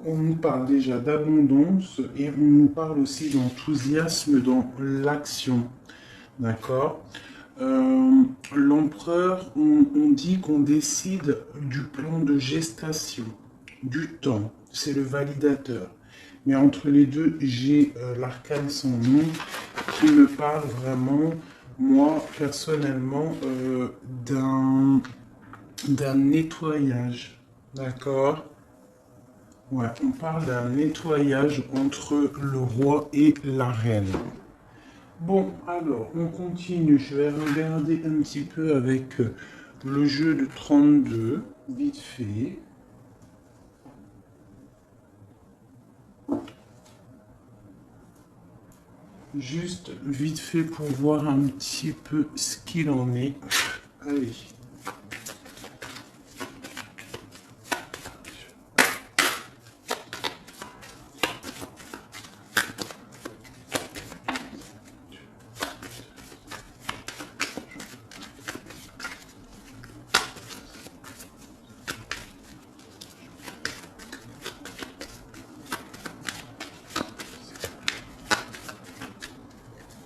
on nous parle déjà d'abondance et on nous parle aussi d'enthousiasme dans l'action. D'accord. L'empereur, on dit qu'on décide du plan de gestation, du temps. C'est le validateur. Mais entre les deux, j'ai l'arcane sans nom qui me parle vraiment, moi, personnellement, d'un nettoyage. D'accord. Ouais, on parle d'un nettoyage entre le roi et la reine. Bon, alors, on continue. Je vais regarder un petit peu avec le jeu de 32, vite fait. Juste vite fait pour voir un petit peu ce qu'il en est. Allez.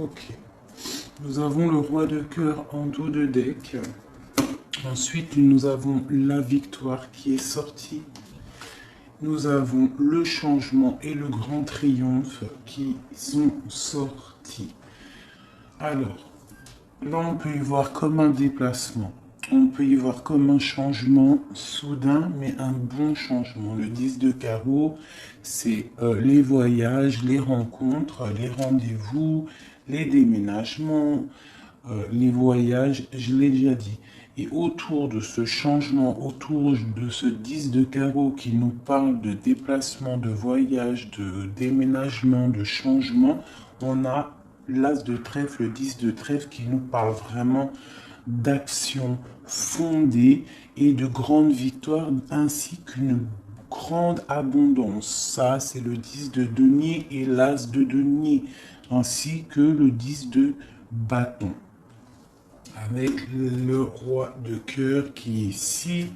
Ok. Nous avons le roi de cœur en dos de deck. Ensuite, nous avons la victoire qui est sortie. Nous avons le changement et le grand triomphe qui sont sortis. Alors, là, on peut y voir comme un déplacement. On peut y voir comme un changement soudain, mais un bon changement. Le 10 de carreau, c'est les voyages, les rencontres, les rendez-vous, les déménagements, les voyages, je l'ai déjà dit. Et autour de ce changement, autour de ce 10 de carreau qui nous parle de déplacement, de voyage, de déménagement, de changement, on a l'as de trèfle, le 10 de trèfle qui nous parle vraiment d'action fondée et de grandes victoires ainsi qu'une grande abondance. Ça, c'est le 10 de denier et l'as de denier ainsi que le 10 de bâton avec le roi de cœur qui est ici.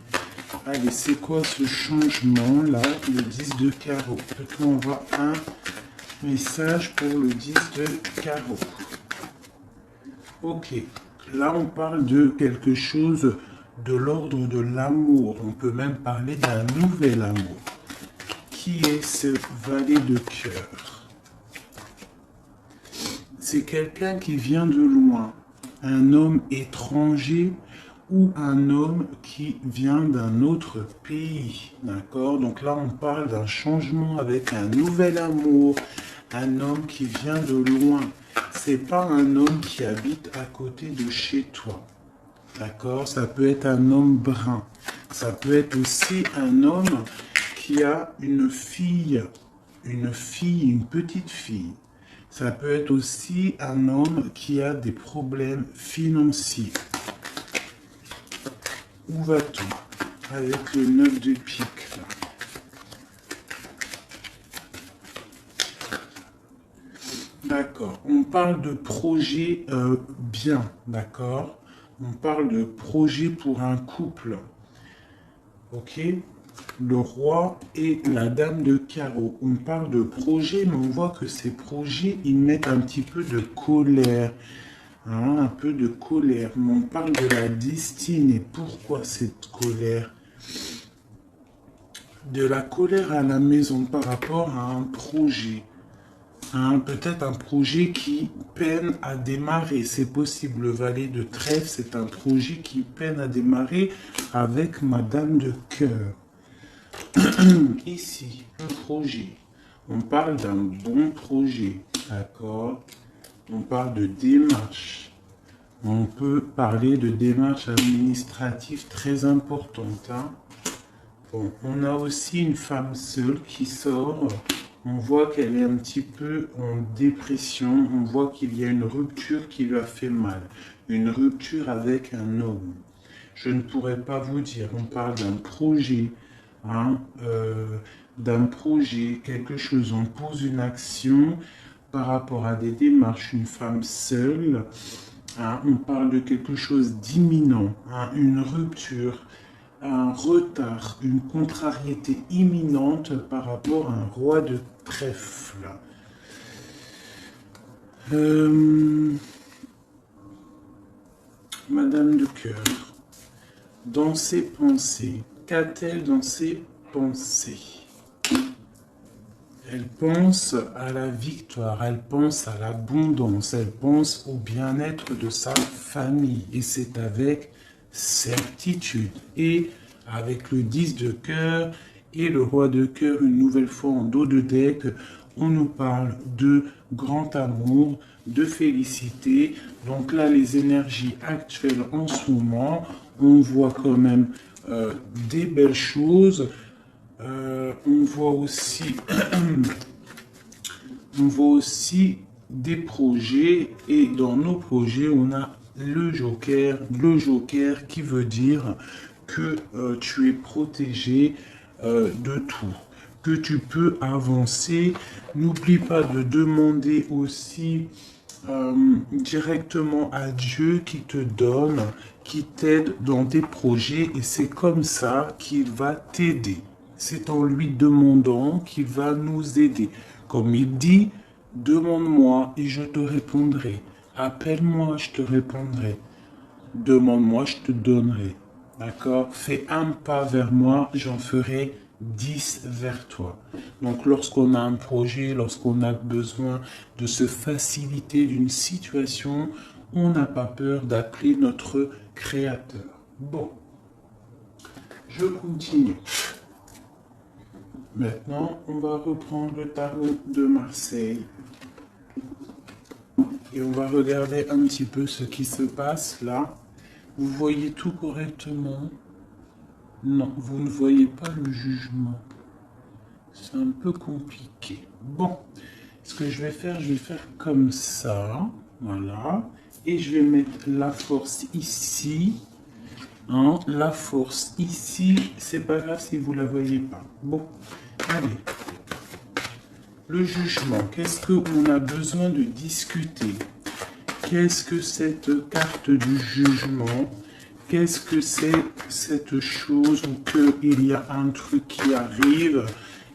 Allez, c'est quoi ce changement là? Le 10 de carreau. Peut-on avoir un message pour le 10 de carreau? Ok, là on parle de quelque chose de l'ordre de l'amour. On peut même parler d'un nouvel amour. Qui est ce valet de cœur? C'est quelqu'un qui vient de loin, un homme étranger ou un homme qui vient d'un autre pays. D'accord? Donc là, on parle d'un changement avec un nouvel amour, un homme qui vient de loin. C'est pas un homme qui habite à côté de chez toi. D'accord? Ça peut être un homme brun. Ça peut être aussi un homme qui a une fille, une petite fille. Ça peut être aussi un homme qui a des problèmes financiers. Où va-t-on avec le 9 de pique là? D'accord. On parle de projet bien, d'accord? On parle de projet pour un couple. Ok? Le roi et la dame de carreau. On parle de projet, mais on voit que ces projets, ils mettent un petit peu de colère. Hein, un peu de colère. Mais on parle de la destinée. Pourquoi cette colère? De la colère à la maison par rapport à un projet. Hein, peut-être un projet qui peine à démarrer. C'est possible. Le valet de trèfle, c'est un projet qui peine à démarrer avec Madame de cœur. Ici, un projet. On parle d'un bon projet. D'accord? On parle de démarche. On peut parler de démarches administratives très importantes. Hein? Bon, on a aussi une femme seule qui sort. On voit qu'elle est un petit peu en dépression. On voit qu'il y a une rupture qui lui a fait mal. Une rupture avec un homme. Je ne pourrais pas vous dire. On parle d'un projet. Hein, d'un projet, quelque chose. On pose une action par rapport à des démarches. Une femme seule. Hein, on parle de quelque chose d'imminent. Hein, une rupture. un retard, une contrariété imminente par rapport à un roi de trèfle. Madame de cœur, dans ses pensées, qu'a-t-elle dans ses pensées? Elle pense à la victoire, elle pense à l'abondance, elle pense au bien-être de sa famille. Et c'est avec certitude. Et avec le 10 de cœur et le roi de cœur, une nouvelle fois en dos de deck, on nous parle de grand amour, de félicité. Donc là, les énergies actuelles en ce moment, on voit quand même des belles choses. On voit aussi des projets, et dans nos projets on a le joker qui veut dire que tu es protégé de tout, que tu peux avancer. N'oublie pas de demander aussi directement à Dieu qui te donne, qui t'aide dans tes projets, et c'est comme ça qu'il va t'aider. C'est en lui demandant qu'il va nous aider. Comme il dit, demande-moi et je te répondrai. Appelle-moi, je te répondrai. Demande-moi, je te donnerai. D'accord? Fais un pas vers moi, j'en ferai 10 vers toi. Donc lorsqu'on a un projet, lorsqu'on a besoin de se faciliter d'une situation, on n'a pas peur d'appeler notre créateur. Bon, je continue. Maintenant, on va reprendre le tarot de Marseille. Et on va regarder un petit peu ce qui se passe là. Vous voyez tout correctement? Non, vous ne voyez pas le jugement. C'est un peu compliqué. Bon, ce que je vais faire comme ça. Voilà. Et je vais mettre la force ici. Hein, la force ici, c'est pas grave si vous la voyez pas. Bon, allez. Le jugement, qu'est-ce qu'on a besoin de discuter? Qu'est-ce que cette carte du jugement? Qu'est-ce que c'est cette chose où qu'il y a un truc qui arrive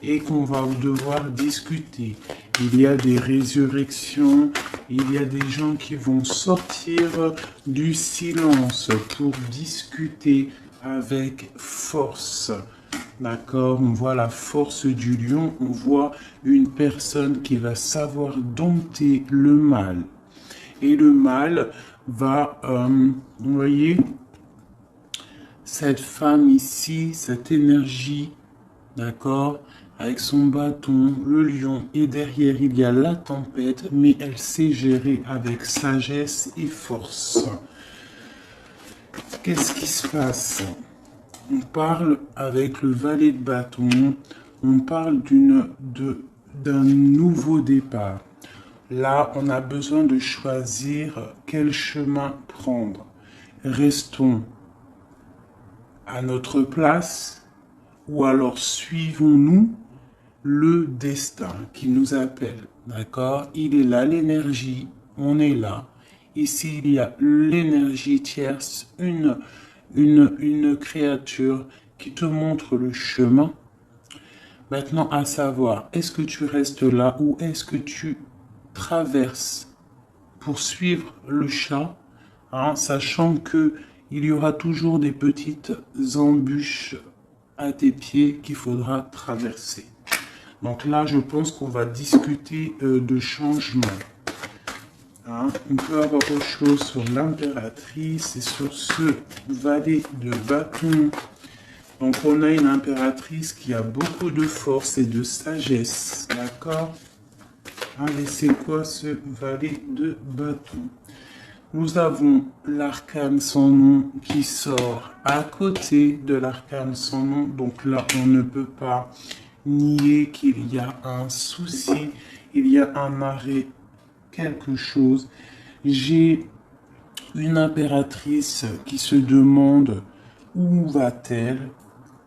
et qu'on va devoir discuter? Il y a des résurrections, il y a des gens qui vont sortir du silence pour discuter avec force. D'accord, on voit la force du lion, on voit une personne qui va savoir dompter le mal. Et le mal va, vous voyez, cette femme ici, cette énergie, d'accord, avec son bâton, le lion, et derrière il y a la tempête, mais elle sait gérer avec sagesse et force. Qu'est-ce qui se passe? On parle avec le valet de bâton, on parle d'un nouveau départ. Là, on a besoin de choisir quel chemin prendre. Restons à notre place ou alors suivons-nous le destin qui nous appelle. D'accord? Il est là, l'énergie, on est là. Ici, il y a l'énergie tierce, une créature qui te montre le chemin. Maintenant, à savoir, est-ce que tu restes là ou est-ce que tu traverses pour suivre le chat, hein, sachant que il y aura toujours des petites embûches à tes pieds qu'il faudra traverser. Donc là, je pense qu'on va discuter de changement. Hein, on peut avoir autre chose sur l'impératrice et sur ce valet de bâton. Donc on a une impératrice qui a beaucoup de force et de sagesse. D'accord? Allez, c'est quoi ce valet de bâton? Nous avons l'arcane sans nom qui sort à côté de l'arcane sans nom. Donc là, on ne peut pas nier qu'il y a un souci, il y a un arrêt, quelque chose. J'ai une impératrice qui se demande où va-t-elle,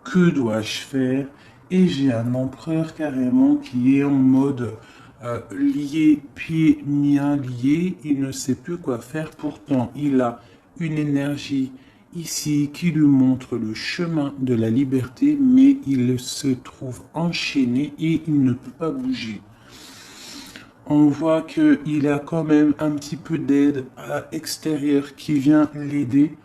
que dois-je faire? Et j'ai un empereur carrément qui est en mode lié, pieds, miens liés, il ne sait plus quoi faire. Pourtant, il a une énergie ici qui lui montre le chemin de la liberté, mais il se trouve enchaîné et il ne peut pas bouger. On voit qu'il a quand même un petit peu d'aide extérieure qui vient l'aider,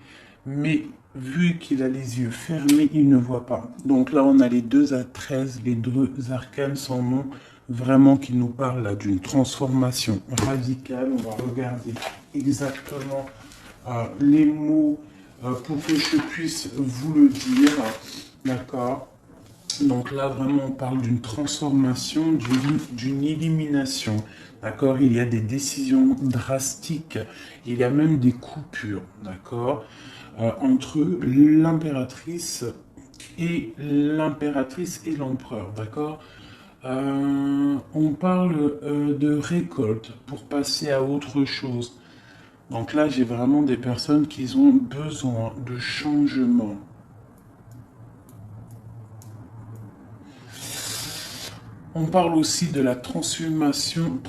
mais vu qu'il a les yeux fermés, il ne voit pas. Donc là, on a les 2 à 13, les 2 arcanes sans nom, vraiment qui nous parlent là d'une transformation radicale. On va regarder exactement les mots pour que je puisse vous le dire. D'accord? Donc là, vraiment, on parle d'une transformation, d'une élimination. D'accord? Il y a des décisions drastiques. Il y a même des coupures. D'accord? Entre l'impératrice et l'empereur. D'accord? On parle de récolte pour passer à autre chose. Donc là, j'ai vraiment des personnes qui ont besoin de changement. On parle aussi de la transmutation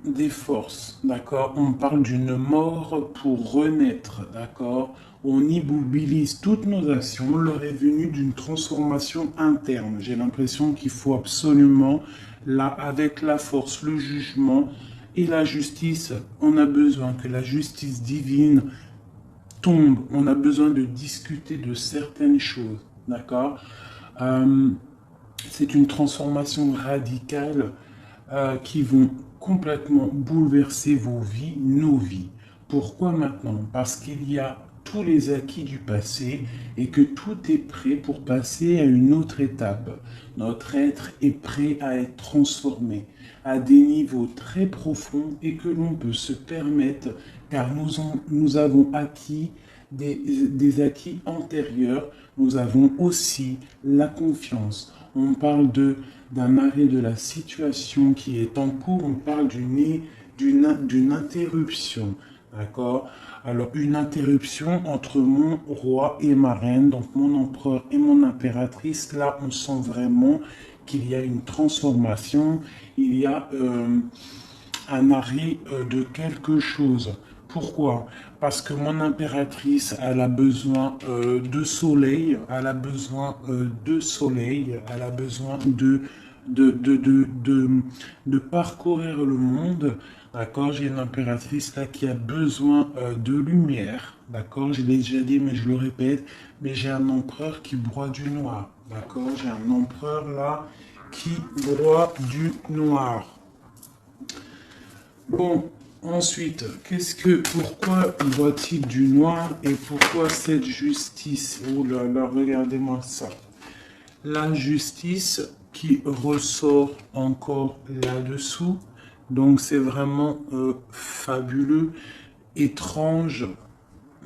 des forces, d'accord? On parle d'une mort pour renaître, d'accord? On immobilise toutes nos actions, l'heure est venue d'une transformation interne. J'ai l'impression qu'il faut absolument, là, avec la force, le jugement et la justice, on a besoin que la justice divine tombe. On a besoin de discuter de certaines choses, d'accord? C'est une transformation radicale qui vont complètement bouleverser vos vies, nos vies. Pourquoi maintenant? Parce qu'il y a tous les acquis du passé et que tout est prêt pour passer à une autre étape. Notre être est prêt à être transformé à des niveaux très profonds et que l'on peut se permettre car nous avons acquis des acquis antérieurs. Nous avons aussi la confiance. On parle d'un arrêt de la situation qui est en cours. On parle d'une interruption. D'accord? Alors, une interruption entre mon roi et ma reine, donc mon empereur et mon impératrice. Là, on sent vraiment qu'il y a une transformation. Il y a un arrêt de quelque chose. Pourquoi? Parce que mon impératrice, elle a besoin de soleil, elle a besoin de soleil, elle a besoin de parcourir le monde. D'accord? J'ai une impératrice là qui a besoin de lumière. D'accord? Je l'ai déjà dit, mais je le répète. Mais j'ai un empereur qui broie du noir. D'accord? J'ai un empereur là qui broie du noir. Bon, ensuite, pourquoi voit-il du noir et pourquoi cette justice? Oh là là, regardez-moi ça. La justice qui ressort encore là-dessous. Donc c'est vraiment fabuleux, étrange,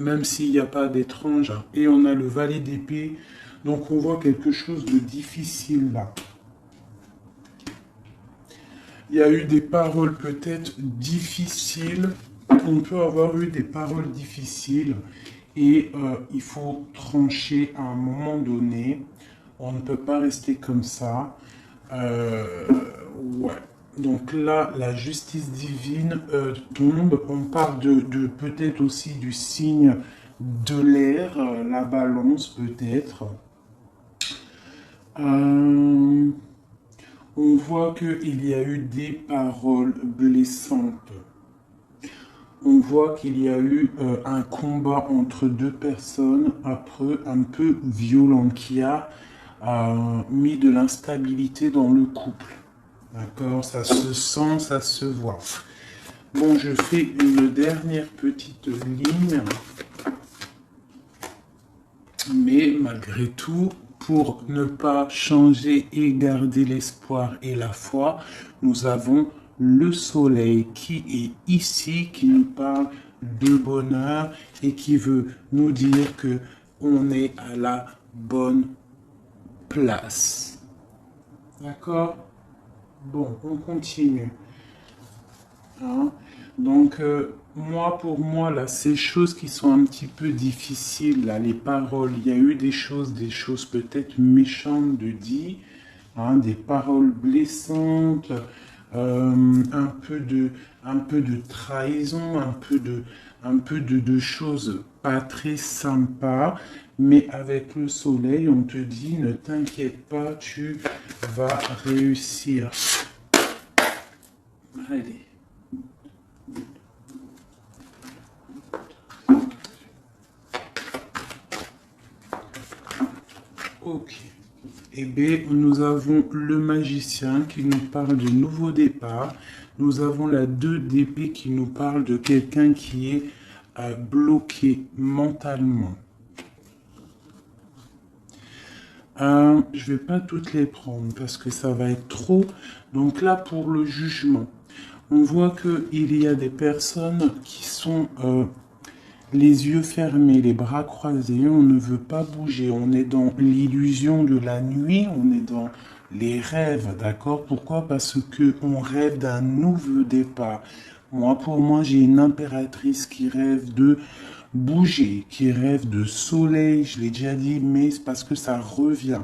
même s'il n'y a pas d'étrange. Et on a le valet d'épée. Donc on voit quelque chose de difficile là. Il y a eu des paroles peut-être difficiles. On peut avoir eu des paroles difficiles et il faut trancher à un moment donné. On ne peut pas rester comme ça. Ouais. Donc là, la justice divine tombe. On parle de peut-être aussi du signe de l'air, la balance peut-être. On voit qu'il y a eu des paroles blessantes. On voit qu'il y a eu un combat entre deux personnes, après un peu violent, qui a mis de l'instabilité dans le couple. D'accord? Ça se sent, ça se voit. Bon, je fais une dernière petite ligne. Mais malgré tout, pour ne pas changer et garder l'espoir et la foi, nous avons le soleil qui est ici, qui nous parle de bonheur et qui veut nous dire que on est à la bonne place. D'accord? Bon, on continue. Hein? Donc, pour moi, là, ces choses qui sont un petit peu difficiles, là, les paroles, il y a eu des choses peut-être méchantes de dire, hein, des paroles blessantes, un peu de trahison, un un peu de choses pas très sympas, mais avec le soleil, on te dit, ne t'inquiète pas, tu vas réussir. Allez. Ok. Eh bien, nous avons le magicien qui nous parle de nouveau départ. Nous avons la 2 d'épée qui nous parle de quelqu'un qui est bloqué mentalement. Je vais pas toutes les prendre parce que ça va être trop. Donc là, pour le jugement, on voit qu'il y a des personnes qui sont les yeux fermés, les bras croisés, on ne veut pas bouger, on est dans l'illusion de la nuit, on est dans les rêves, d'accord? Pourquoi? Parce que on rêve d'un nouveau départ. Moi, pour moi, j'ai une impératrice qui rêve de bouger, qui rêve de soleil, je l'ai déjà dit, mais c'est parce que ça revient.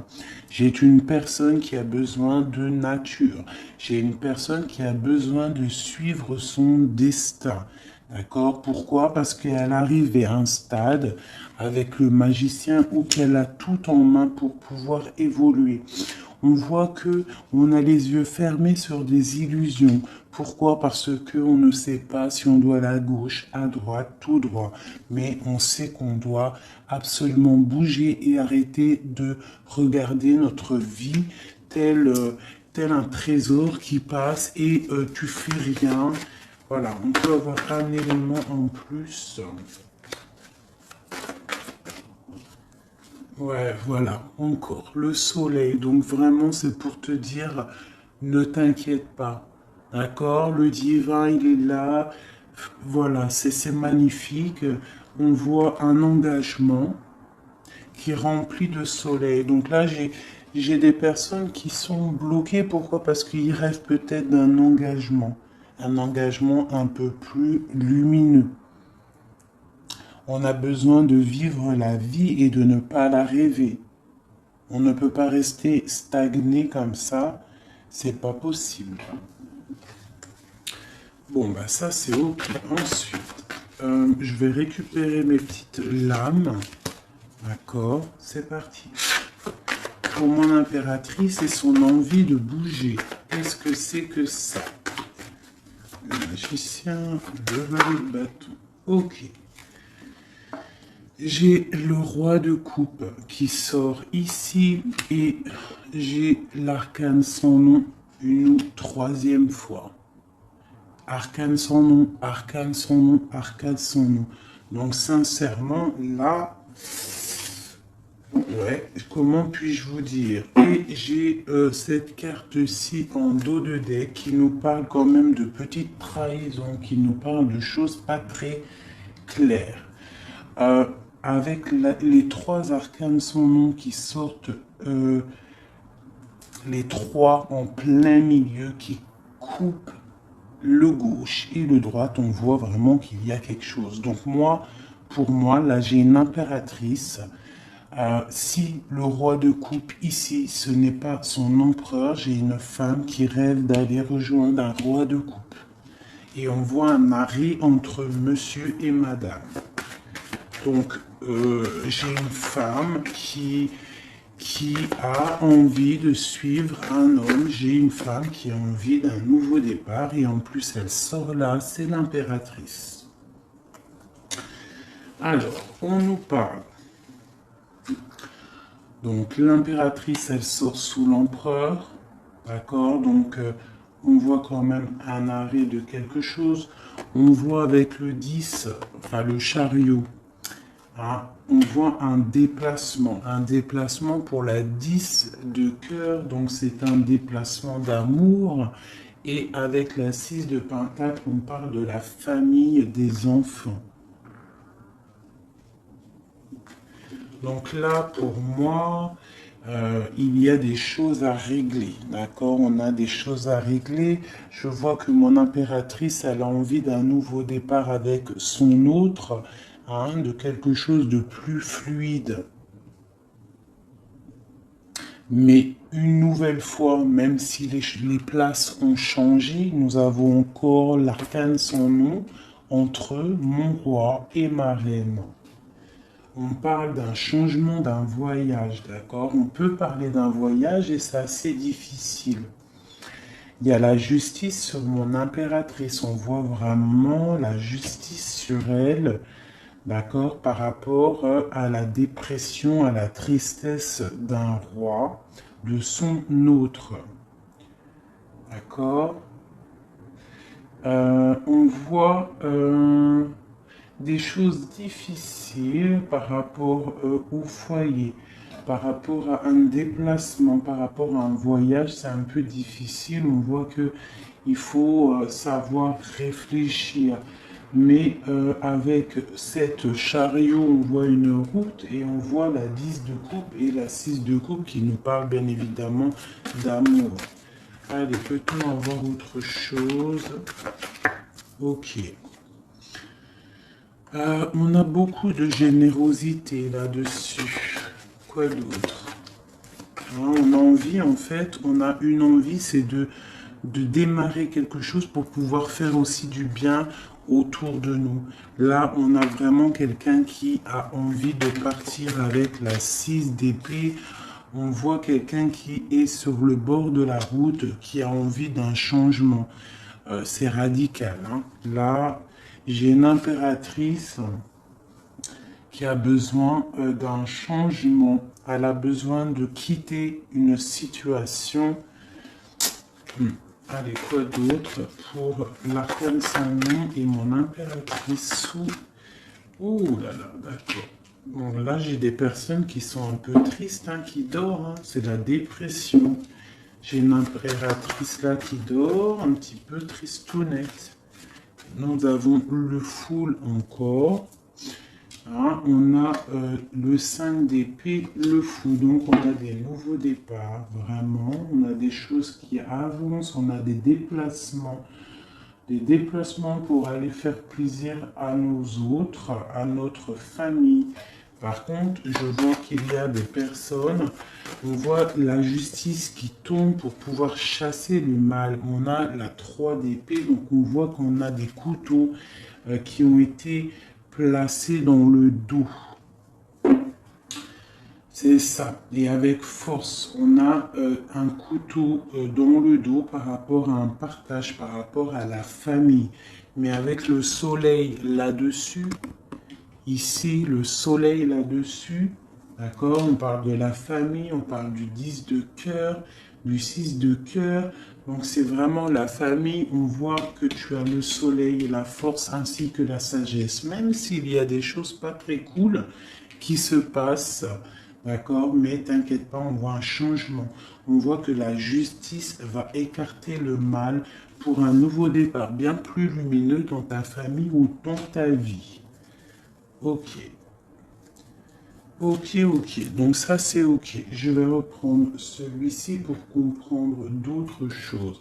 J'ai une personne qui a besoin de nature. J'ai une personne qui a besoin de suivre son destin. D'accord? Pourquoi? Parce qu'elle arrive à un stade avec le magicien où qu'elle a tout en main pour pouvoir évoluer. On voit que on a les yeux fermés sur des illusions. Pourquoi? Parce que on ne sait pas si on doit aller à gauche, à droite, tout droit. Mais on sait qu'on doit absolument bouger et arrêter de regarder notre vie tel un trésor qui passe et tu fais rien. Voilà, on peut avoir un élément en plus. Ouais, voilà, encore le soleil. Donc vraiment, c'est pour te dire, ne t'inquiète pas. D'accord? Le divin, il est là. Voilà, c'est magnifique. On voit un engagement qui est rempli de soleil. Donc là, j'ai des personnes qui sont bloquées. Pourquoi? Parce qu'ils rêvent peut-être d'un engagement. Un engagement un peu plus lumineux. On a besoin de vivre la vie et de ne pas la rêver. On ne peut pas rester stagné comme ça. C'est pas possible. Bon, bah ça c'est ok. Ensuite, je vais récupérer mes petites lames. D'accord, c'est parti. Pour mon impératrice et son envie de bouger. Qu'est-ce que c'est que ça? Le magicien, le valet de bâton. Ok. J'ai le roi de coupe qui sort ici et j'ai l'arcane sans nom une troisième fois. Arcane sans nom, arcane sans nom, arcane sans nom. Donc sincèrement, là, ouais, comment puis-je vous dire? Et j'ai cette carte-ci en dos de deck qui nous parle quand même de petites trahisons, qui nous parle de choses pas très claires. Avec les 3 arcanes sans nom qui sortent, les 3 en plein milieu qui coupent le gauche et le droite, on voit vraiment qu'il y a quelque chose. Donc moi, pour moi, là j'ai une impératrice. Si le roi de coupe ici, ce n'est pas son empereur, j'ai une femme qui rêve d'aller rejoindre un roi de coupe. Et on voit un mari entre monsieur et madame. Donc j'ai une femme qui a envie de suivre un homme. J'ai une femme qui a envie d'un nouveau départ et en plus elle sort là, c'est l'impératrice. Alors, on nous parle. Donc l'impératrice, elle sort sous l'empereur. D'accord? Donc on voit quand même un arrêt de quelque chose. On voit avec le 10, enfin le chariot. Ah, on voit un déplacement pour la 10 de cœur, donc c'est un déplacement d'amour. Et avec la 6 de pentacle, on parle de la famille des enfants. Donc là, pour moi, il y a des choses à régler, d'accord? On a des choses à régler. Je vois que mon impératrice, elle a envie d'un nouveau départ avec son autre, hein, de quelque chose de plus fluide. Mais une nouvelle fois, même si les places ont changé, nous avons encore l'arcane sans nom. entre mon roi et ma reine. On parle d'un changement, d'un voyage, d'accord? On peut parler d'un voyage et c'est assez difficile. Il y a la justice sur mon impératrice. On voit vraiment la justice sur elle, d'accord? Par rapport à la dépression, à la tristesse d'un roi, de son autre. D'accord? On voit des choses difficiles par rapport au foyer, par rapport à un déplacement, par rapport à un voyage, c'est un peu difficile. On voit que il faut savoir réfléchir. Mais avec cette chariot, on voit une route et on voit la 10 de coupe et la 6 de coupe qui nous parle bien évidemment d'amour. Allez, peut-on avoir autre chose? Ok. On a beaucoup de générosité là-dessus. Quoi d'autre? On a envie, en fait, on a une envie, c'est de démarrer quelque chose pour pouvoir faire aussi du bien autour de nous. Là, on a vraiment quelqu'un qui a envie de partir avec la 6 d'épée. On voit quelqu'un qui est sur le bord de la route, qui a envie d'un changement. C'est radical, hein. Là, j'ai une impératrice qui a besoin d'un changement. Elle a besoin de quitter une situation. Allez, quoi d'autre pour l'arcane Saint-Nom et mon impératrice sous... Oh là là, d'accord. Bon, là, j'ai des personnes qui sont un peu tristes, hein, qui dorment. Hein. C'est la dépression. J'ai une impératrice là qui dort, un petit peu tristounette. Nous avons le full encore. Hein, on a le 5 d'épée, le fou. Donc, on a des nouveaux départs, vraiment. On a des choses qui avancent, on a des déplacements. Des déplacements pour aller faire plaisir à nos autres, à notre famille. Par contre, je vois qu'il y a des personnes, on voit la justice qui tombe pour pouvoir chasser le mal. On a la 3 d'épée, donc on voit qu'on a des couteaux qui ont été placés dans le dos. C'est ça. Et avec force, on a un couteau dans le dos par rapport à un partage, par rapport à la famille. Mais avec le soleil là-dessus, ici, le soleil là-dessus, d'accord? On parle de la famille, on parle du 10 de cœur, du 6 de cœur. Donc c'est vraiment la famille, on voit que tu as le soleil, la force ainsi que la sagesse. Même s'il y a des choses pas très cool qui se passent, d'accord? Mais t'inquiète pas, on voit un changement. On voit que la justice va écarter le mal pour un nouveau départ bien plus lumineux dans ta famille ou dans ta vie. Ok. Ok, ok. Donc ça, c'est ok. Je vais reprendre celui-ci pour comprendre d'autres choses.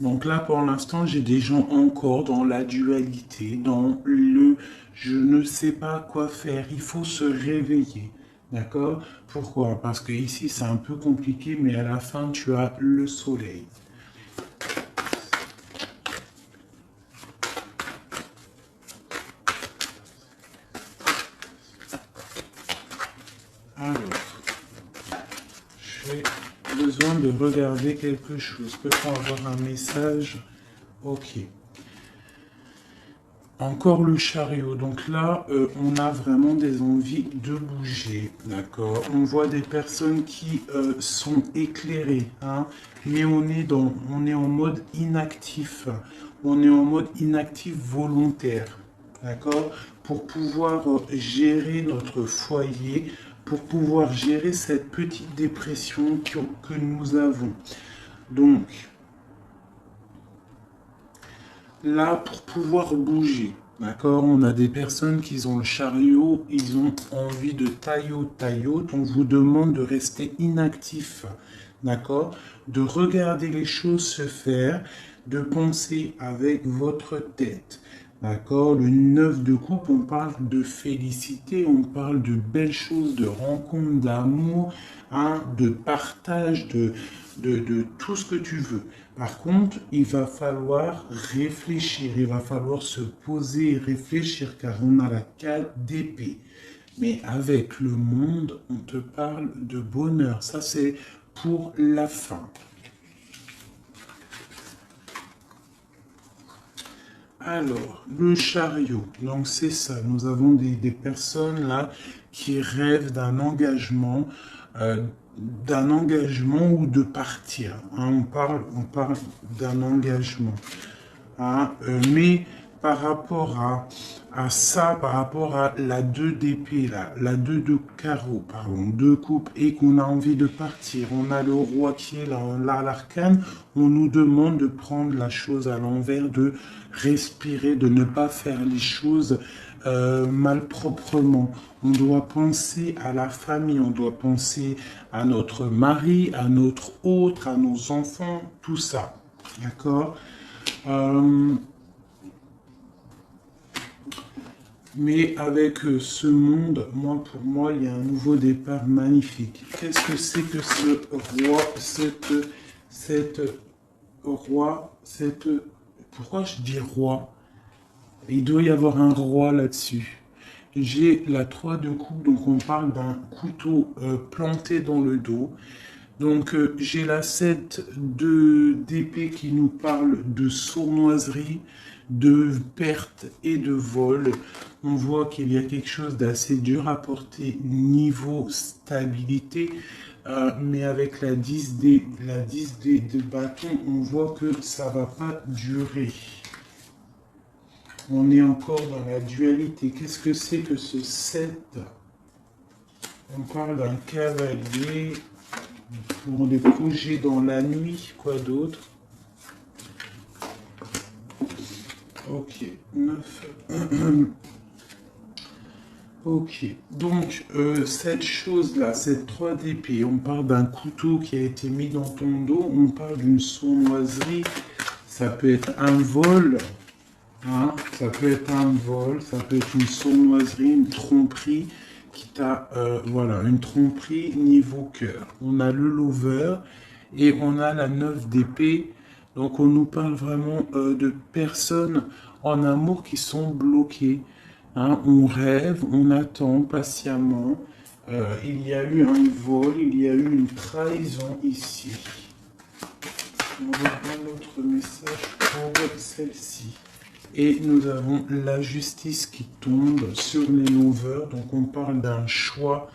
Donc là, pour l'instant, j'ai des gens encore dans la dualité, dans le je ne sais pas quoi faire. Il faut se réveiller. D'accord? Pourquoi? Parce que ici, c'est un peu compliqué, mais à la fin, tu as le soleil. Alors, j'ai besoin de regarder quelque chose. Peut-on avoir un message? Ok. Encore le chariot. Donc là, on a vraiment des envies de bouger. D'accord? On voit des personnes qui sont éclairées. Hein, mais on est en mode inactif. On est en mode inactif volontaire. D'accord? Pour pouvoir gérer notre foyer, pour pouvoir gérer cette petite dépression que nous avons. Donc, là, pour pouvoir bouger, d'accord, on a des personnes qui ont le chariot, ils ont envie de taillot. On vous demande de rester inactif, d'accord, de regarder les choses se faire, de penser avec votre tête, D'accord? Le 9 de coupe, on parle de félicité, on parle de belles choses, de rencontres, d'amour, hein, de partage, de tout ce que tu veux. Par contre, il va falloir réfléchir, il va falloir se poser et réfléchir car on a la 4 d'épée. Mais avec le monde, on te parle de bonheur. Ça, c'est pour la fin. Alors, le chariot, donc c'est ça, nous avons des personnes là qui rêvent d'un engagement ou de partir, hein. On parle d'un engagement, hein. Mais par rapport à ça, par rapport à la 2 d'épée, là, la 2 de carreau, pardon, 2 coupes, et qu'on a envie de partir, on a le roi qui est là, là l'arcane, on nous demande de prendre la chose à l'envers, de respirer, de ne pas faire les choses malproprement. On doit penser à la famille, on doit penser à notre mari, à notre autre, à nos enfants, tout ça. D'accord? Mais avec ce monde, pour moi, il y a un nouveau départ magnifique. Qu'est-ce que c'est que ce roi, pourquoi je dis roi? Il doit y avoir un roi là-dessus. J'ai la 3 de coupe, donc on parle d'un couteau planté dans le dos. Donc j'ai la 7 d'épée qui nous parle de sournoiserie, de perte et de vol. On voit qu'il y a quelque chose d'assez dur à porter niveau stabilité, mais avec la 10 de bâton, on voit que ça va pas durer. On est encore dans la dualité. Qu'est-ce que c'est que ce 7? On parle d'un cavalier pour des projets dans la nuit. Quoi d'autre? Ok, 9. Ok, donc cette chose-là, cette 3 d'épée, on parle d'un couteau qui a été mis dans ton dos, on parle d'une sournoiserie, ça peut être un vol, hein, ça peut être un vol, ça peut être une sournoiserie, une tromperie qui t'a, voilà, une tromperie niveau cœur. On a le lover et on a la 9 d'épée, donc on nous parle vraiment de personnes en amour qui sont bloquées. Hein, on rêve, on attend patiemment. Il y a eu un vol, il y a eu une trahison ici. On va voir l'autre message pour celle-ci. Et nous avons la justice qui tombe sur les lovers. Donc on parle d'un choix.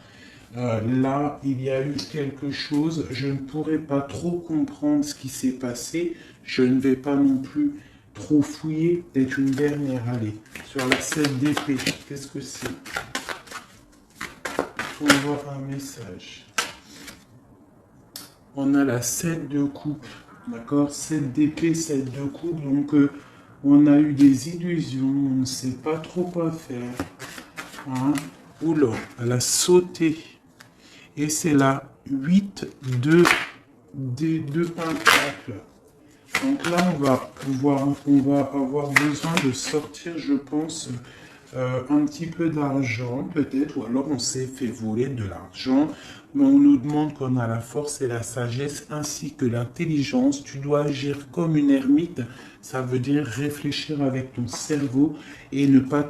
Là, il y a eu quelque chose. Je ne pourrais pas trop comprendre ce qui s'est passé. Je ne vais pas non plus trop fouiller. Peut-être une dernière. Allez, sur la 7 d'épée. Qu'est-ce que c'est? On voit un message. On a la 7 de coupe. D'accord? 7 d'épée, 7 de coupe. Donc, on a eu des illusions. On ne sait pas trop quoi faire. Hein? Oula, elle a sauté. Et c'est la 8 de pentacles. Donc là, on va avoir besoin de sortir, je pense, un petit peu d'argent, peut-être, ou alors on s'est fait voler de l'argent, mais on nous demande qu'on a la force et la sagesse, ainsi que l'intelligence. Tu dois agir comme une ermite, ça veut dire réfléchir avec ton cerveau et ne pas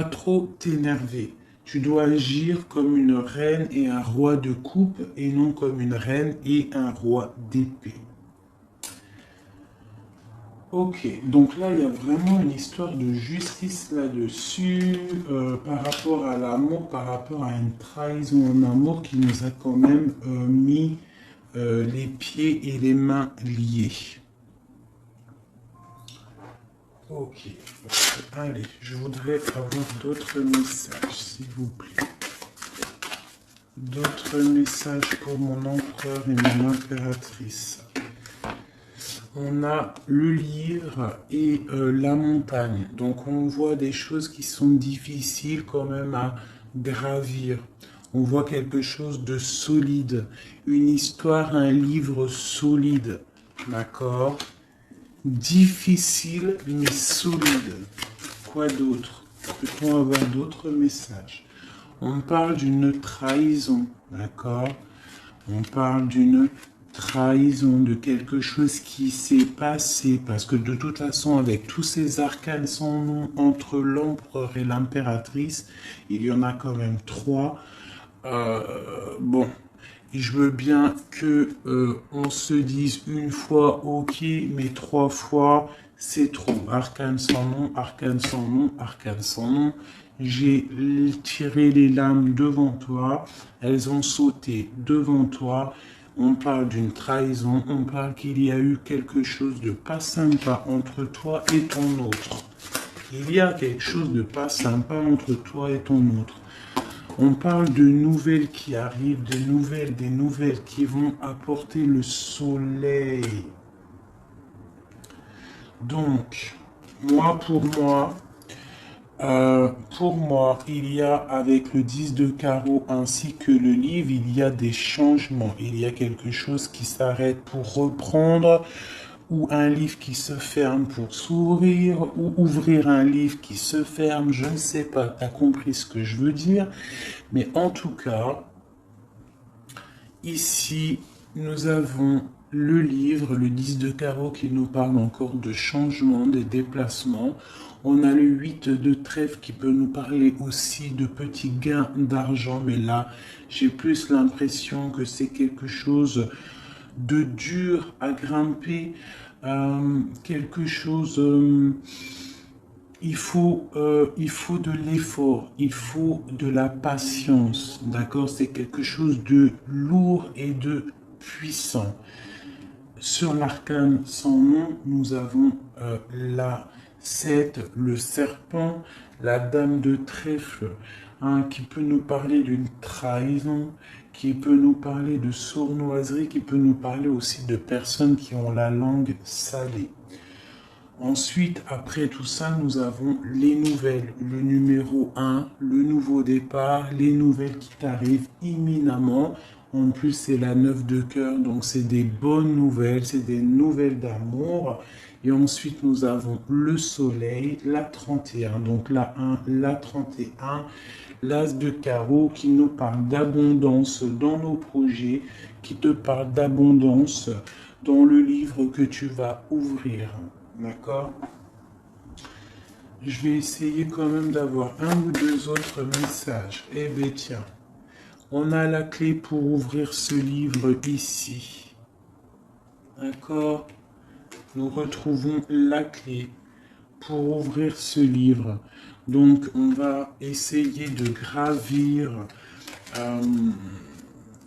trop t'énerver. Tu dois agir comme une reine et un roi de coupe et non comme une reine et un roi d'épée. Ok, donc là il y a vraiment une histoire de justice là-dessus, par rapport à l'amour, par rapport à une trahison en amour qui nous a quand même mis les pieds et les mains liés. Ok, allez, je voudrais avoir d'autres messages, s'il vous plaît. D'autres messages pour mon empereur et mon impératrice. On a le livre et la montagne. Donc on voit des choses qui sont difficiles quand même à gravir. On voit quelque chose de solide. Une histoire, un livre solide. D'accord ? difficile mais solide. Quoi d'autre? Peut-on avoir d'autres messages? On parle d'une trahison, d'accord? On parle d'une trahison, de quelque chose qui s'est passé, parce que de toute façon, avec tous ces arcanes sans nom entre l'empereur et l'impératrice, il y en a quand même trois. Bon, je veux bien que on se dise une fois ok, mais trois fois c'est trop. Arcane sans nom, arcane sans nom, arcane sans nom. J'ai tiré les lames devant toi, elles ont sauté devant toi. On parle d'une trahison, on parle qu'il y a eu quelque chose de pas sympa entre toi et ton autre. Il y a quelque chose de pas sympa entre toi et ton autre. On parle de nouvelles qui arrivent, des nouvelles qui vont apporter le soleil. Donc, pour moi, il y a avec le 10 de carreau ainsi que le livre, il y a des changements. Il y a quelque chose qui s'arrête pour reprendre, ou un livre qui se ferme pour s'ouvrir, ou ouvrir un livre qui se ferme, je ne sais pas, tu as compris ce que je veux dire. Mais en tout cas, ici, nous avons le livre, le 10 de carreau qui nous parle encore de changement, de déplacements. On a le 8 de trèfle qui peut nous parler aussi de petits gains d'argent. Mais là, j'ai plus l'impression que c'est quelque chose de dur à grimper. Quelque chose... il faut de l'effort, il faut de la patience, d'accord? C'est quelque chose de lourd et de puissant. Sur l'arcane sans nom, nous avons la 7, le serpent, la dame de trèfle, hein, qui peut nous parler d'une trahison, qui peut nous parler de sournoiserie, qui peut nous parler aussi de personnes qui ont la langue salée. Ensuite, après tout ça, nous avons les nouvelles, le numéro 1, le nouveau départ, les nouvelles qui t'arrivent imminemment. En plus, c'est la 9 de cœur, donc c'est des bonnes nouvelles, c'est des nouvelles d'amour. Et ensuite, nous avons le soleil, la 31, donc la 1, la 31, l'as de carreau qui nous parle d'abondance dans nos projets, qui te parle d'abondance dans le livre que tu vas ouvrir. D'accord? Je vais essayer quand même d'avoir un ou deux autres messages. Eh bien tiens, on a la clé pour ouvrir ce livre ici. D'accord? Nous retrouvons la clé pour ouvrir ce livre. Donc on va essayer de gravir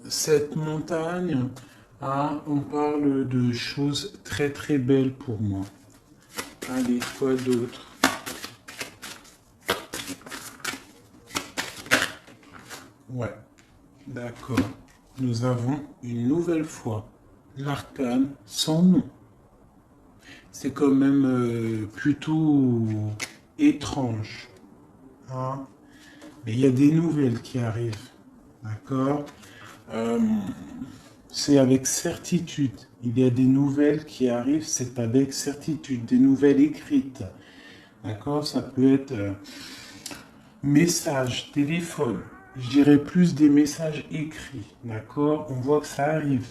cette montagne. Ah, on parle de choses très très belles pour moi. Allez, quoi d'autre? Ouais, d'accord. Nous avons une nouvelle fois l'arcane sans nom. C'est quand même plutôt étrange. Hein? Mais il y a des nouvelles qui arrivent. D'accord? C'est avec certitude. Il y a des nouvelles qui arrivent, c'est avec certitude. Des nouvelles écrites. D'accord? Ça peut être message, téléphone. Je dirais plus des messages écrits. D'accord? On voit que ça arrive.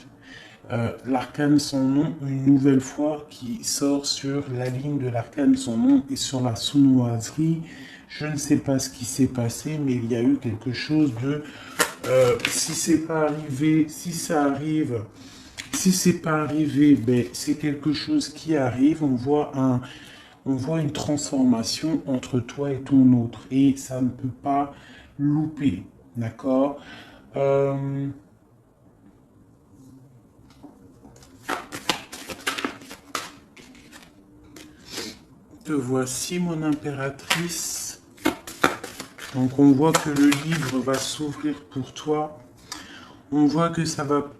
L'arcane sans nom, une nouvelle fois, qui sort sur la ligne de l'arcane sans nom et sur la sournoiserie. Je ne sais pas ce qui s'est passé, mais il y a eu quelque chose de... si c'est pas arrivé, si ça arrive, si c'est pas arrivé, ben, c'est quelque chose qui arrive. On voit une transformation entre toi et ton autre. Et ça ne peut pas louper. D'accord? Te voici, mon impératrice. Donc on voit que le livre va s'ouvrir pour toi. On voit que ça va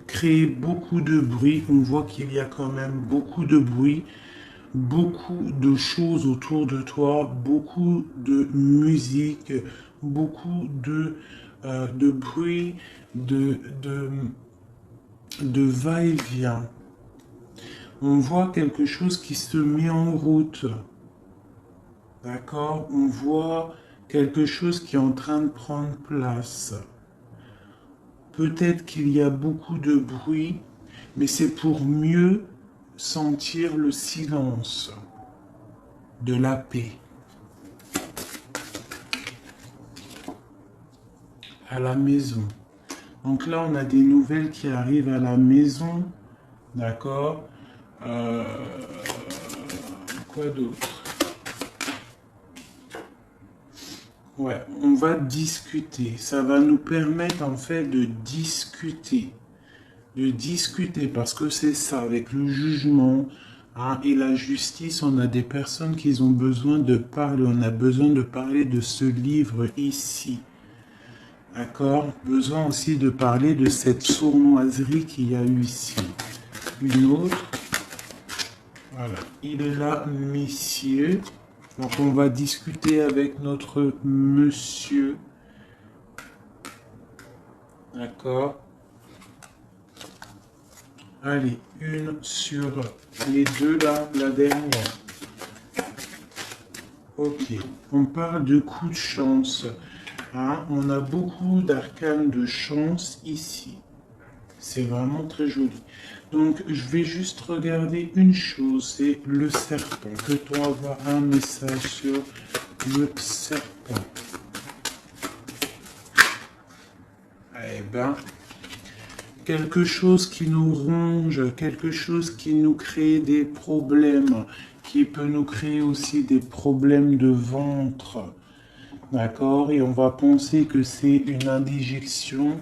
créer beaucoup de bruit. On voit qu'il y a quand même beaucoup de bruit, beaucoup de choses autour de toi, beaucoup de musique, beaucoup de bruit, de va-et-vient. On voit quelque chose qui se met en route. D'accord? On voit quelque chose qui est en train de prendre place. Peut-être qu'il y a beaucoup de bruit, mais c'est pour mieux sentir le silence de la paix. À la maison. Donc là, on a des nouvelles qui arrivent à la maison. D'accord? Quoi d'autre? Ouais, on va discuter. Ça va nous permettre en fait de discuter. De discuter parce que c'est ça, avec le jugement et la justice, on a des personnes qui ont besoin de parler. On a besoin de parler de ce livre ici. D'accord? Besoin aussi de parler de cette sournoiserie qu'il y a eu ici. Une autre. Voilà. Il est là, messieurs. Donc on va discuter avec notre monsieur. D'accord? Allez, une sur les deux là, la dernière. Ok, on parle de coups de chance. On a beaucoup d'arcanes de chance ici. C'est vraiment très joli. Donc, je vais juste regarder une chose, c'est le serpent. Peut-on avoir un message sur le serpent? Eh ben, quelque chose qui nous ronge, quelque chose qui nous crée des problèmes, qui peut nous créer aussi des problèmes de ventre. D'accord? Et on va penser que c'est une indigestion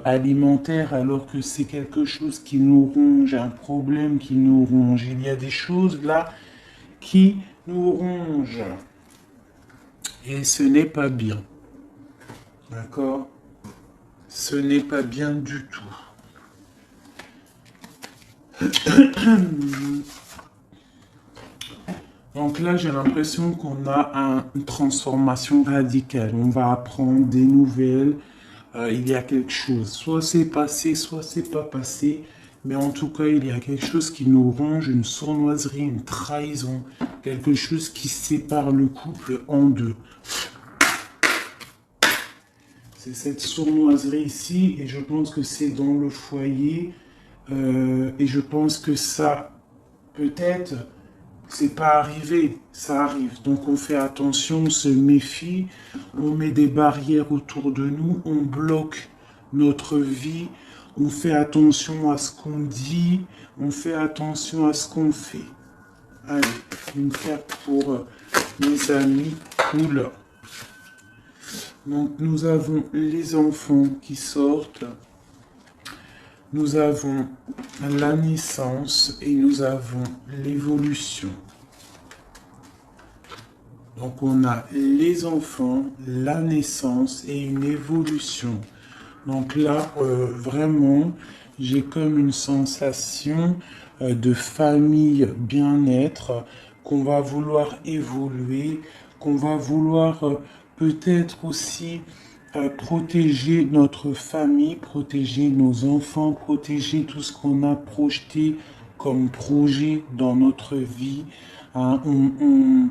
alimentaire alors que c'est quelque chose qui nous ronge, un problème qui nous ronge. Il y a des choses là qui nous rongent. Et ce n'est pas bien. D'accord? Ce n'est pas bien du tout. Donc là, j'ai l'impression qu'on a une transformation radicale. On va apprendre des nouvelles. Il y a quelque chose. Soit c'est passé, soit c'est pas passé. Mais en tout cas, il y a quelque chose qui nous ronge, une sournoiserie, une trahison. Quelque chose qui sépare le couple en deux. C'est cette sournoiserie ici. Et je pense que c'est dans le foyer. Et je pense que ça, peut-être... C'est pas arrivé, ça arrive. Donc on fait attention, on se méfie, on met des barrières autour de nous, on bloque notre vie, on fait attention à ce qu'on dit, on fait attention à ce qu'on fait. Allez, une carte pour mes amis cool. Donc nous avons les enfants qui sortent. Nous avons la naissance et nous avons l'évolution. Donc on a les enfants, la naissance et une évolution. Donc là, vraiment, j'ai comme une sensation de famille, bien-être, qu'on va vouloir évoluer, qu'on va vouloir peut-être aussi protéger notre famille, protéger nos enfants, protéger tout ce qu'on a projeté comme projet dans notre vie. On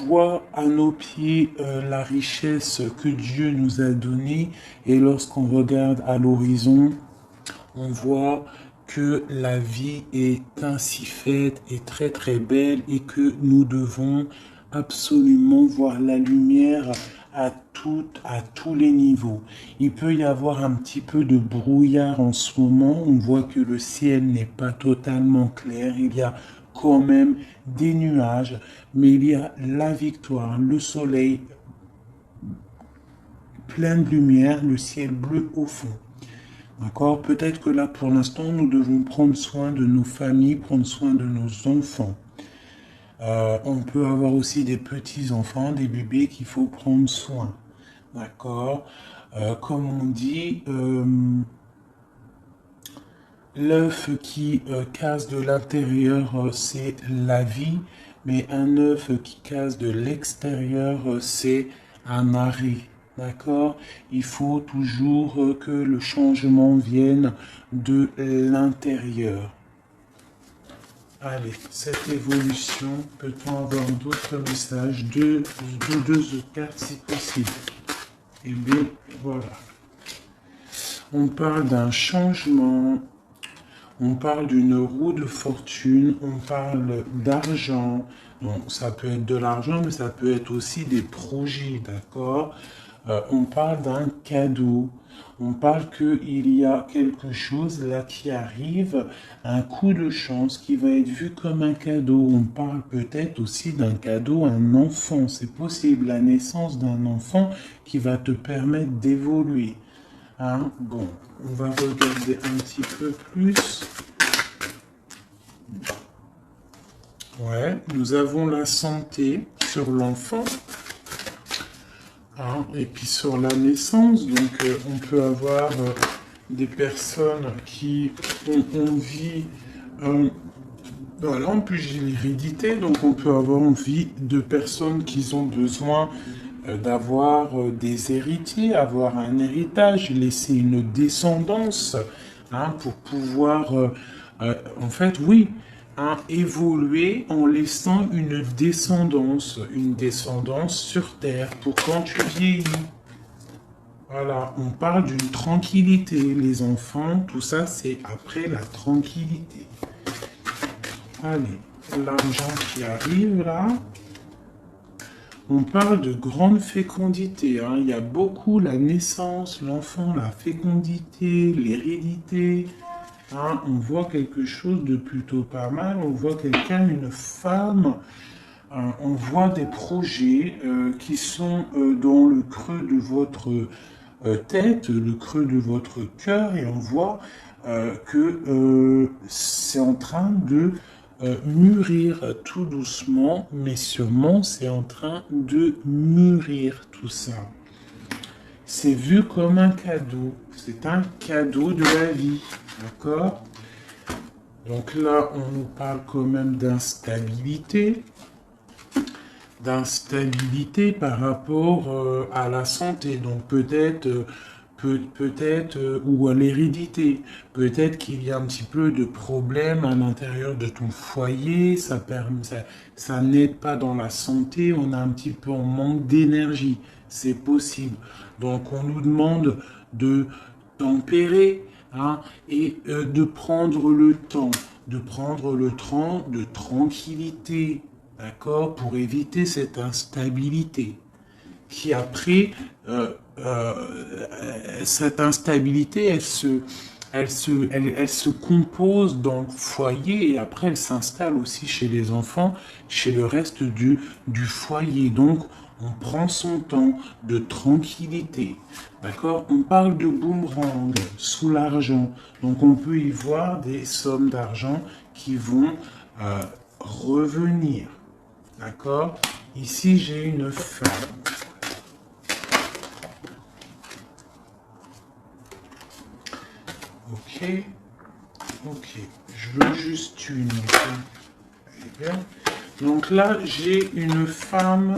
voit à nos pieds la richesse que Dieu nous a donnée et lorsqu'on regarde à l'horizon, on voit que la vie est ainsi faite et très très belle et que nous devons absolument voir la lumière à tous les niveaux. Il peut y avoir un petit peu de brouillard en ce moment. On voit que le ciel n'est pas totalement clair. Il y a quand même des nuages, mais il y a la victoire, le soleil plein de lumière, le ciel bleu au fond. D'accord? Peut-être que là, pour l'instant, nous devons prendre soin de nos familles, prendre soin de nos enfants. On peut avoir aussi des petits-enfants, des bébés qu'il faut prendre soin. D'accord? Comme on dit, l'œuf qui casse de l'intérieur, c'est la vie, mais un œuf qui casse de l'extérieur, c'est un arrêt. D'accord? Il faut toujours que le changement vienne de l'intérieur. Allez, cette évolution, peut-on avoir d'autres messages, deux cartes si possible. Et bien, voilà. On parle d'un changement, on parle d'une roue de fortune, on parle d'argent. Donc, ça peut être de l'argent, mais ça peut être aussi des projets, d'accord? On parle d'un cadeau. On parle qu'il y a quelque chose là qui arrive, un coup de chance qui va être vu comme un cadeau. On parle peut-être aussi d'un cadeau à un enfant. C'est possible, la naissance d'un enfant qui va te permettre d'évoluer. Hein? Bon, on va regarder un petit peu plus. Ouais, nous avons la santé sur l'enfant. Hein, et puis sur la naissance, donc on peut avoir des personnes qui ont envie, voilà, en plus j'ai l'hérédité, donc on peut avoir envie de personnes qui ont besoin d'avoir des héritiers, avoir un héritage, laisser une descendance, hein, pour pouvoir, en fait, oui, hein, évoluer en laissant une descendance sur Terre, pour quand tu vieillis. Voilà, on parle d'une tranquillité. Les enfants, tout ça, c'est après la tranquillité. Allez, l'argent qui arrive là. On parle de grande fécondité. Hein. Il y a beaucoup la naissance, l'enfant, la fécondité, l'hérédité. Hein. On voit quelque chose de plutôt pas mal. On voit quelqu'un, une femme. On voit des projets qui sont dans le creux de votre tête, le creux de votre cœur. Et on voit que c'est en train de mûrir tout doucement, mais sûrement c'est en train de mûrir tout ça. C'est vu comme un cadeau, c'est un cadeau de la vie, d'accord? Donc là, on nous parle quand même d'instabilité par rapport à la santé, donc peut-être ou à l'hérédité. Peut-être qu'il y a un petit peu de problème à l'intérieur de ton foyer, ça n'aide pas dans la santé, on a un petit peu en manque d'énergie, c'est possible. Donc on nous demande de tempérer, hein, et de prendre le temps de tranquillité, d'accord, pour éviter cette instabilité qui après, cette instabilité, elle se compose dans le foyer et après elle s'installe aussi chez les enfants, chez le reste du foyer. Donc, on prend son temps de tranquillité. D'accord? On parle de boomerang sous l'argent. Donc, on peut y voir des sommes d'argent qui vont revenir. D'accord? Ici, j'ai une femme. Ok, je veux juste une. Donc là, j'ai une femme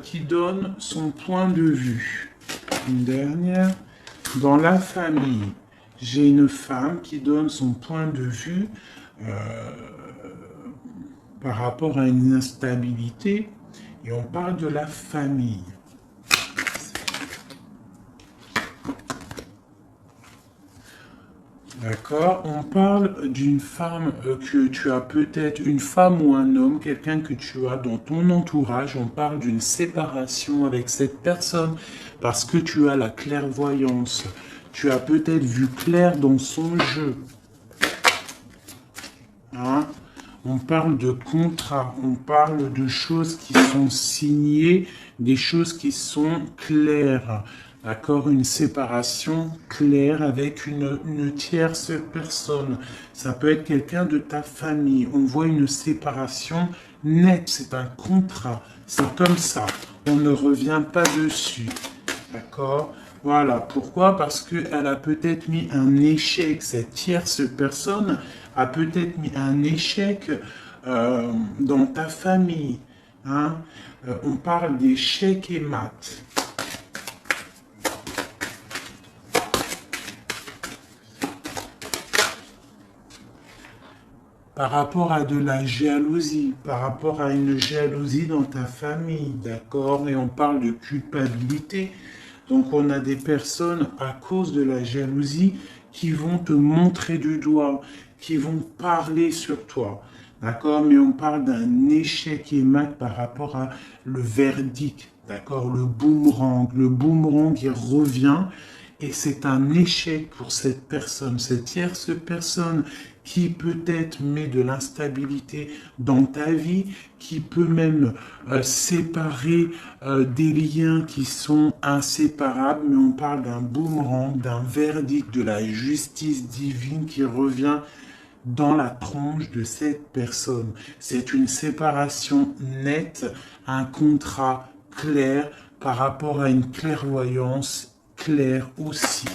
qui donne son point de vue. Une dernière. Dans la famille, j'ai une femme qui donne son point de vue par rapport à une instabilité. Et on parle de la famille. D'accord, on parle d'une femme que tu as peut-être, une femme ou un homme, quelqu'un que tu as dans ton entourage. On parle d'une séparation avec cette personne parce que tu as la clairvoyance. Tu as peut-être vu clair dans son jeu. Hein? On parle de contrat, on parle de choses qui sont signées, des choses qui sont claires. D'accord, une séparation claire avec une tierce personne. Ça peut être quelqu'un de ta famille. On voit une séparation nette, c'est un contrat. C'est comme ça. On ne revient pas dessus. D'accord? Voilà. Pourquoi? Parce qu'elle a peut-être mis un échec. Cette tierce personne a peut-être mis un échec dans ta famille. Hein? On parle d'échec et maths. par rapport à de la jalousie, par rapport à une jalousie dans ta famille, d'accord? Et on parle de culpabilité. Donc on a des personnes à cause de la jalousie qui vont te montrer du doigt, qui vont parler sur toi. D'accord? Mais on parle d'un échec et mat par rapport à le verdict. D'accord? Le boomerang. Le boomerang qui revient et c'est un échec pour cette personne, cette tierce personne qui peut-être met de l'instabilité dans ta vie, qui peut même séparer des liens qui sont inséparables, mais on parle d'un boomerang, d'un verdict de la justice divine qui revient dans la tronche de cette personne. C'est une séparation nette, un contrat clair par rapport à une clairvoyance claire aussi.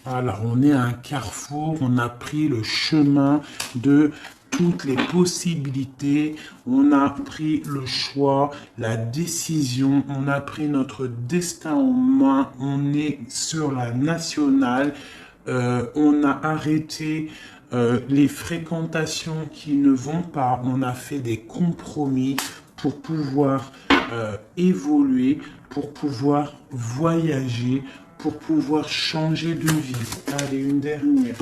Voilà, on est à un carrefour, on a pris le chemin de toutes les possibilités, on a pris le choix, la décision, on a pris notre destin en main, on est sur la nationale, on a arrêté les fréquentations qui ne vont pas, on a fait des compromis pour pouvoir évoluer, pour pouvoir voyager, pour pouvoir changer de vie. Allez, une dernière.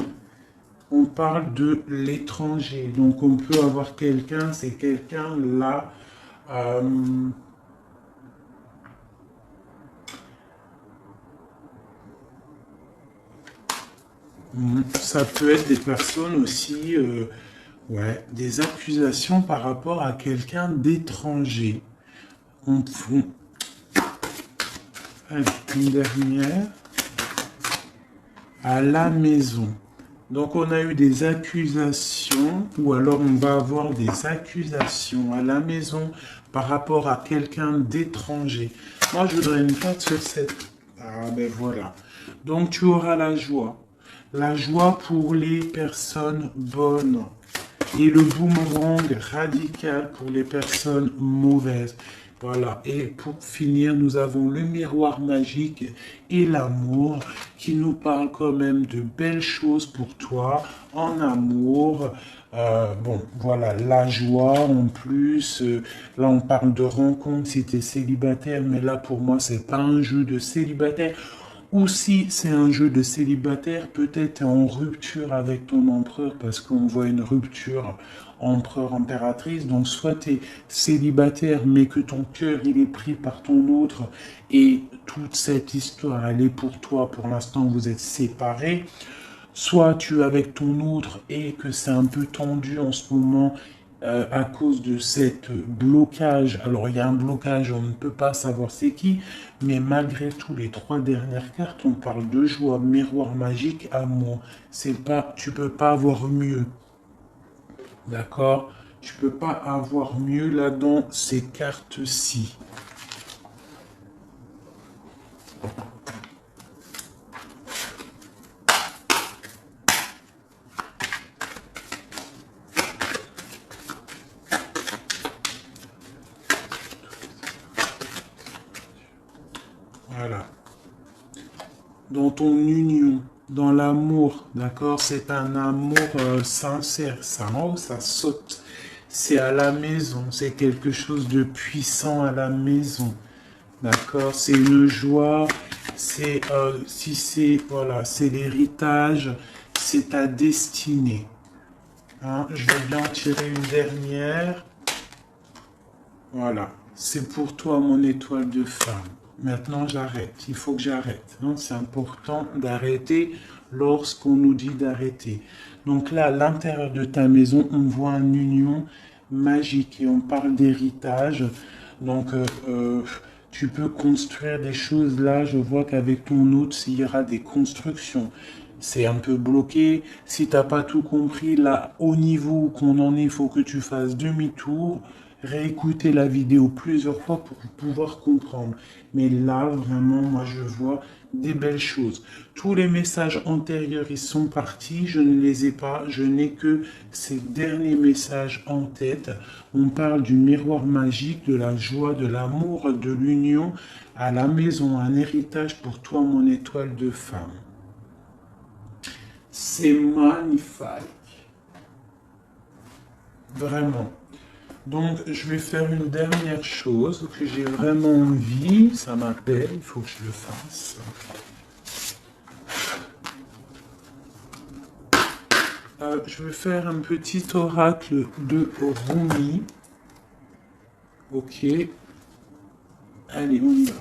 On parle de l'étranger. Donc, on peut avoir quelqu'un, c'est quelqu'un là. Ça peut être des personnes aussi, ouais, des accusations par rapport à quelqu'un d'étranger. Allez, une dernière. À la maison. Donc on a eu des accusations, ou alors on va avoir des accusations à la maison par rapport à quelqu'un d'étranger. Moi je voudrais une carte sur cette... Ah ben voilà. Donc tu auras la joie. La joie pour les personnes bonnes. Et le boomerang radical pour les personnes mauvaises. Voilà, et pour finir, nous avons le miroir magique et l'amour qui nous parle quand même de belles choses pour toi en amour. Bon, voilà, la joie en plus. Là, on parle de rencontre si tu es célibataire, mais là, pour moi, c'est pas un jeu de célibataire. Ou si c'est un jeu de célibataire, peut-être en rupture avec ton empereur, parce qu'on voit une rupture empereur-impératrice. Donc soit tu es célibataire, mais que ton cœur il est pris par ton autre, et toute cette histoire, elle est pour toi, pour l'instant vous êtes séparés. Soit tu es avec ton autre et que c'est un peu tendu en ce moment, à cause de cette blocage. Alors il y a un blocage, on ne peut pas savoir c'est qui, mais malgré tout, les trois dernières cartes, on parle de joie, miroir magique, amour. C'est pas, tu peux pas avoir mieux, d'accord? Tu peux pas avoir mieux là dans ces cartes-ci. Voilà. Dans ton union, dans l'amour, d'accord? C'est un amour sincère, ça, oh, ça saute. C'est à la maison, c'est quelque chose de puissant à la maison, d'accord? C'est une joie, c'est, si c'est, voilà, c'est l'héritage, c'est ta destinée. Hein? Je vais bien tirer une dernière. Voilà, c'est pour toi mon étoile de femme. Maintenant, j'arrête. Il faut que j'arrête. Hein. C'est important d'arrêter lorsqu'on nous dit d'arrêter. Donc là, à l'intérieur de ta maison, on voit une union magique et on parle d'héritage. Donc, tu peux construire des choses là. Je vois qu'avec ton autre, il y aura des constructions. C'est un peu bloqué. Si tu n'as pas tout compris, là, au niveau qu'on en est, il faut que tu fasses demi-tour, réécouter la vidéo plusieurs fois pour pouvoir comprendre. Mais là, vraiment, moi, je vois des belles choses. Tous les messages antérieurs, ils sont partis. Je ne les ai pas. Je n'ai que ces derniers messages en tête. On parle du miroir magique, de la joie, de l'amour, de l'union à la maison, un héritage pour toi, mon étoile de femme. C'est magnifique. Vraiment. Donc, je vais faire une dernière chose que j'ai vraiment envie. Ça m'appelle, il faut que je le fasse. Je vais faire un petit oracle de Rumi. Ok. Allez, on y va.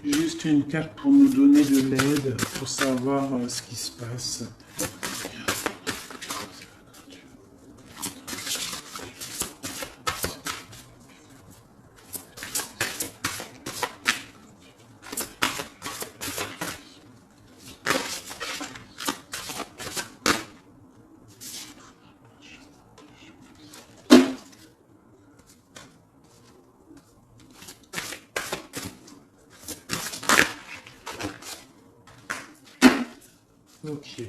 Juste une carte pour nous donner de l'aide, pour savoir ce qui se passe. Ok.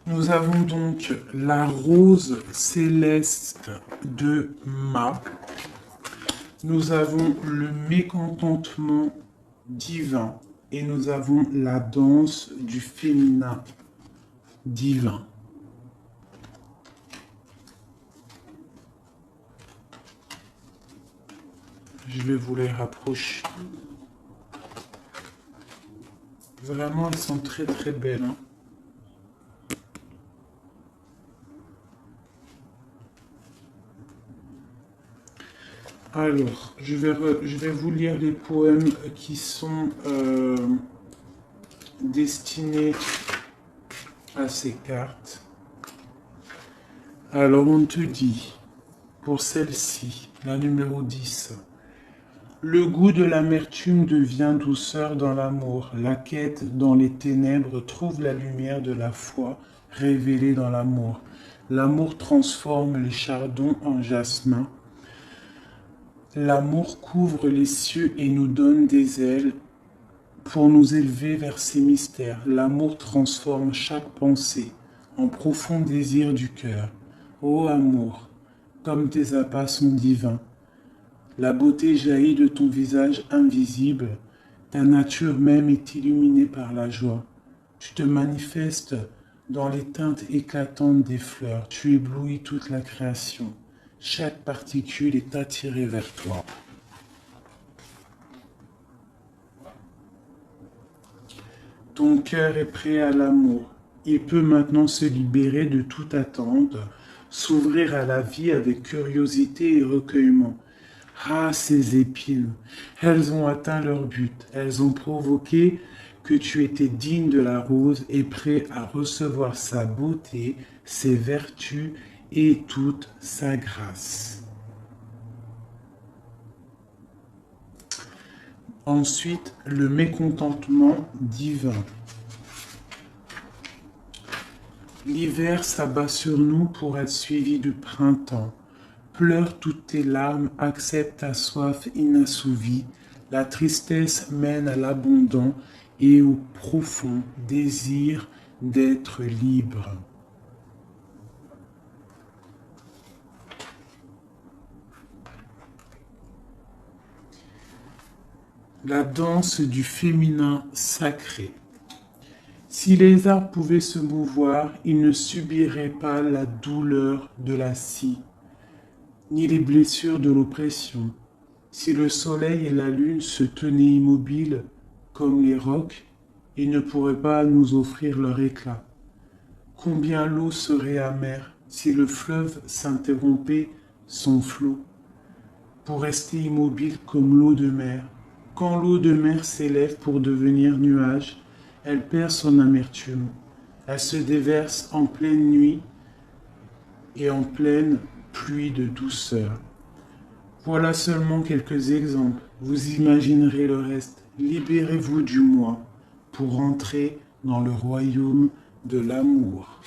Nous avons donc la rose céleste de Ma. Nous avons le mécontentement divin. Et nous avons la danse du féminin divin. Je vais vous les rapprocher. Vraiment, elles sont très très belles. Hein. Alors, je vais vous lire les poèmes qui sont destinés à ces cartes. Alors, on te dit, pour celle-ci, la numéro 10, le goût de l'amertume devient douceur dans l'amour. La quête dans les ténèbres trouve la lumière de la foi révélée dans l'amour. L'amour transforme les chardons en jasmin. L'amour couvre les cieux et nous donne des ailes pour nous élever vers ses mystères. L'amour transforme chaque pensée en profond désir du cœur. Ô amour, comme tes appâts sont divins, la beauté jaillit de ton visage invisible, ta nature même est illuminée par la joie. Tu te manifestes dans les teintes éclatantes des fleurs, tu éblouis toute la création. Chaque particule est attirée vers toi. Ton cœur est prêt à l'amour. Il peut maintenant se libérer de toute attente, s'ouvrir à la vie avec curiosité et recueillement. Ah, ces épines, elles ont atteint leur but. Elles ont provoqué que tu étais digne de la rose et prêt à recevoir sa beauté, ses vertus et toute sa grâce. Ensuite, le mécontentement divin. L'hiver s'abat sur nous pour être suivi du printemps. Pleure toutes tes larmes, accepte ta soif inassouvie. La tristesse mène à l'abondant et au profond désir d'être libre. La danse du féminin sacré. Si les arbres pouvaient se mouvoir, ils ne subiraient pas la douleur de la scie, ni les blessures de l'oppression. Si le soleil et la lune se tenaient immobiles comme les rocs, ils ne pourraient pas nous offrir leur éclat. Combien l'eau serait amère si le fleuve s'interrompait son flot, pour rester immobile comme l'eau de mer. Quand l'eau de mer s'élève pour devenir nuage, elle perd son amertume. Elle se déverse en pleine nuit et en pleine pluie de douceur. Voilà seulement quelques exemples. Vous imaginerez le reste. Libérez-vous du moi pour entrer dans le royaume de l'amour.